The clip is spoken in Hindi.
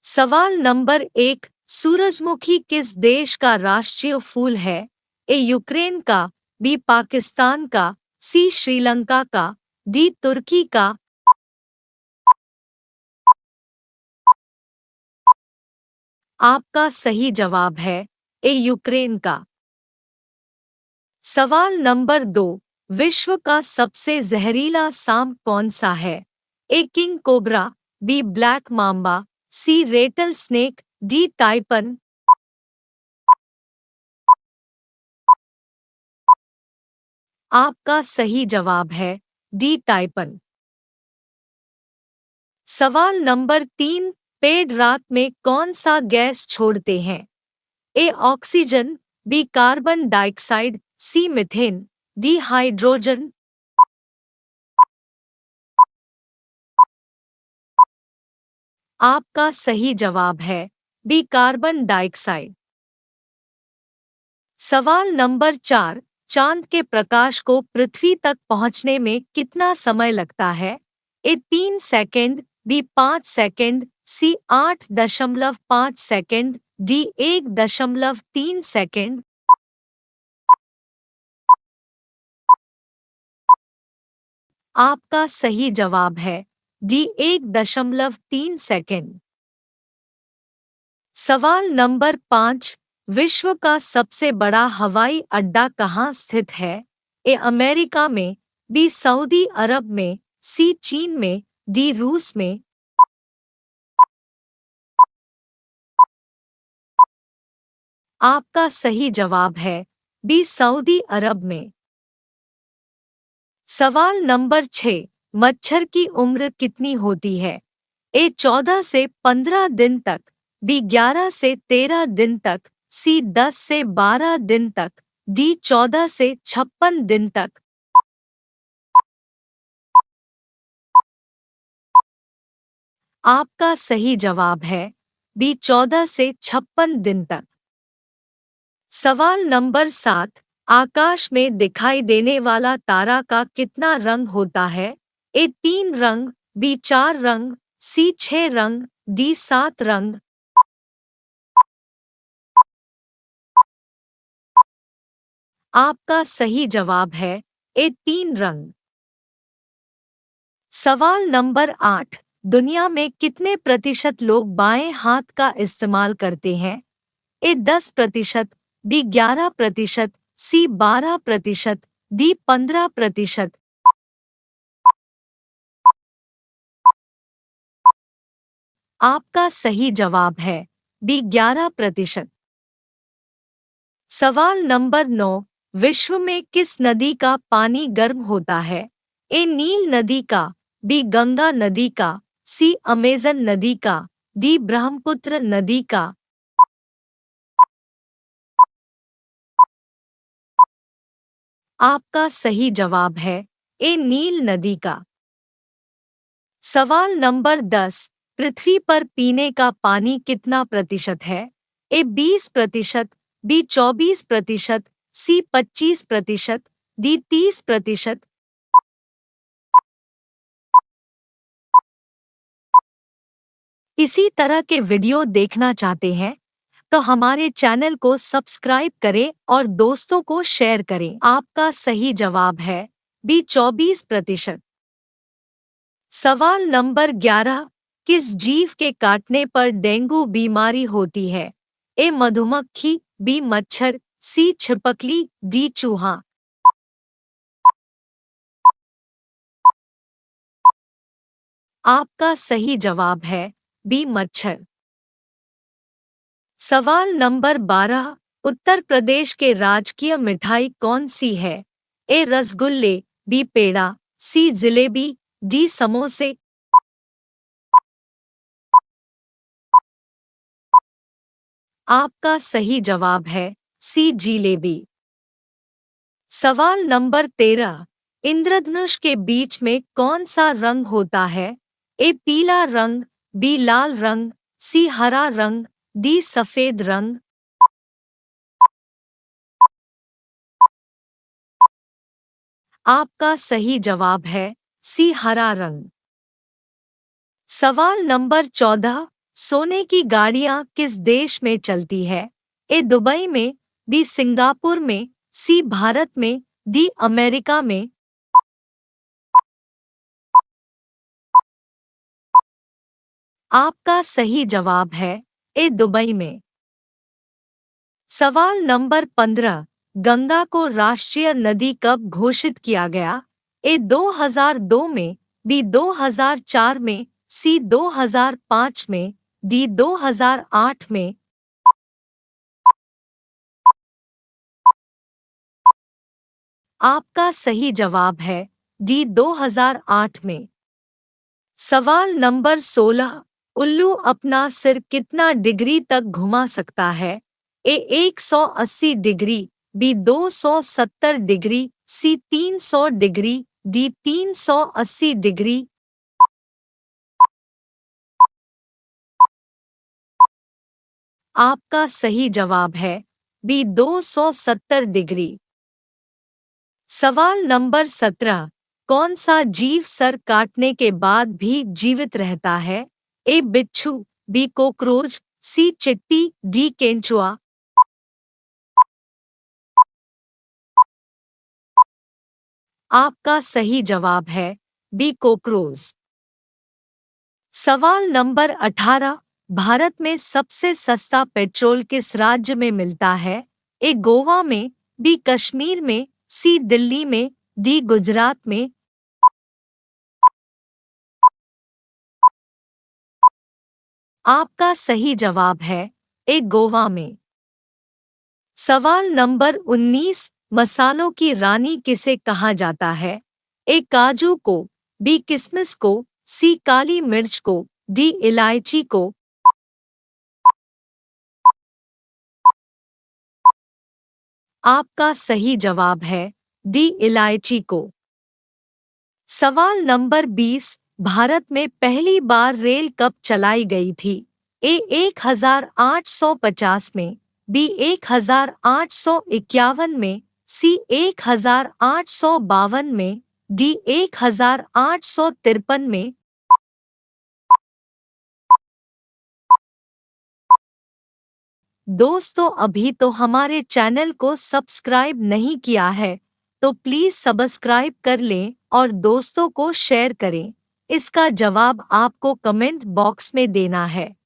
सवाल नंबर 1, सूरजमुखी किस देश का राष्ट्रीय फूल है? ए यूक्रेन का, बी पाकिस्तान का, सी श्रीलंका का, डी तुर्की का। आपका सही जवाब है ए यूक्रेन का। सवाल नंबर 2, विश्व का सबसे जहरीला सांप कौन सा है? A king cobra, B black mamba, C rattle snake, D taipan. आपका सही जवाब है डी टाइपन। सवाल नंबर 3, पेड़ रात में कौन सा गैस छोड़ते हैं? A oxygen, B carbon dioxide, C methane, D hydrogen. आपका सही जवाब है बी कार्बन डाइऑक्साइड। सवाल नंबर 4, चांद के प्रकाश को पृथ्वी तक पहुंचने में कितना समय लगता है? ए 3 सेकंड, बी 5 सेकंड, सी 8.5 सेकंड, डी 1.3 सेकंड। आपका सही जवाब है डी 1.3 सेकंड। सवाल नंबर 5, विश्व का सबसे बड़ा हवाई अड्डा कहाँ स्थित है? ए अमेरिका में, बी सऊदी अरब में, सी चीन में, डी रूस में। आपका सही जवाब है बी सऊदी अरब में। सवाल नंबर 6, मच्छर की उम्र कितनी होती है? ए 14 से 15 दिन तक, बी 11 से 13 दिन तक, सी 10 से 12 दिन तक, डी 14 से 56 दिन तक। आपका सही जवाब है बी 14 से 56 दिन तक। सवाल नंबर 7, आकाश में दिखाई देने वाला तारा का कितना रंग होता है? ए 3 रंग, बी 4 रंग, सी 6 रंग, डी 7 रंग। आपका सही जवाब है ए 3 रंग। सवाल नंबर 8, दुनिया में कितने प्रतिशत लोग बाएं हाथ का इस्तेमाल करते हैं? ए 10%, बी 11%, सी 12%, डी 15%। आपका सही जवाब है बी 11%। सवाल नंबर 9, विश्व में किस नदी का पानी गर्म होता है? ए नील नदी का, बी गंगा नदी का, सी अमेजन नदी का, डी ब्रह्मपुत्र नदी का। आपका सही जवाब है ए नील नदी का। सवाल नंबर 10, पृथ्वी पर पीने का पानी कितना प्रतिशत है? ए 20%, बी 24%, सी 25%, डी 30%। इसी तरह के वीडियो देखना चाहते हैं तो हमारे चैनल को सब्सक्राइब करें और दोस्तों को शेयर करें। आपका सही जवाब है बी 24%। सवाल नंबर 11, किस जीव के काटने पर डेंगू बीमारी होती है? ए मधुमक्खी, बी मच्छर, सी छिपकली, डी चूहा। आपका सही जवाब है बी मच्छर। सवाल नंबर 12, उत्तर प्रदेश के राजकीय मिठाई कौन सी है? ए रसगुल्ले, बी पेड़ा, सी जिलेबी, डी समोसे। आपका सही जवाब है सी जिलेबी। सवाल नंबर 13, इंद्रधनुष के बीच में कौन सा रंग होता है? ए पीला रंग, बी लाल रंग, सी हरा रंग, डी सफेद रंग। आपका सही जवाब है सी हरा रंग। सवाल नंबर 14, सोने की गाड़ियां किस देश में चलती है? ए दुबई में, बी सिंगापुर में, सी भारत में, डी अमेरिका में। आपका सही जवाब है ए दुबई में। सवाल नंबर 15, गंगा को राष्ट्रीय नदी कब घोषित किया गया? ए 2002 में, बी 2004 में, सी 2005 में, डी 2008 में। आपका सही जवाब है डी 2008 में। सवाल नंबर 16, उल्लू अपना सिर कितना डिग्री तक घुमा सकता है? ए 180 डिग्री, बी 270 डिग्री, सी 300 डिग्री, डी 380 डिग्री। आपका सही जवाब है बी 270 डिग्री। सवाल नंबर 17, कौन सा जीव सर काटने के बाद भी जीवित रहता है? ए बिच्छू, बी कॉकरोच, सी चिट्टी, डी केंचुआ। आपका सही जवाब है बी कॉकरोच। सवाल नंबर 18, भारत में सबसे सस्ता पेट्रोल किस राज्य में मिलता है? ए गोवा में, बी कश्मीर में, सी दिल्ली में, डी गुजरात में। आपका सही जवाब है ए गोवा में। सवाल नंबर 19, मसालों की रानी किसे कहा जाता है? ए काजू को, बी किशमिश को, सी काली मिर्च को, डी इलायची को। आपका सही जवाब है डी इलायची को। सवाल नंबर 20, भारत में पहली बार रेल कब चलाई गई थी? ए 1850 में, बी 1851 में, सी 1852 में, डी 1853 में। दोस्तों, अभी तो हमारे चैनल को सब्सक्राइब नहीं किया है तो प्लीज़ सब्सक्राइब कर लें और दोस्तों को शेयर करें। इसका जवाब आपको कमेंट बॉक्स में देना है।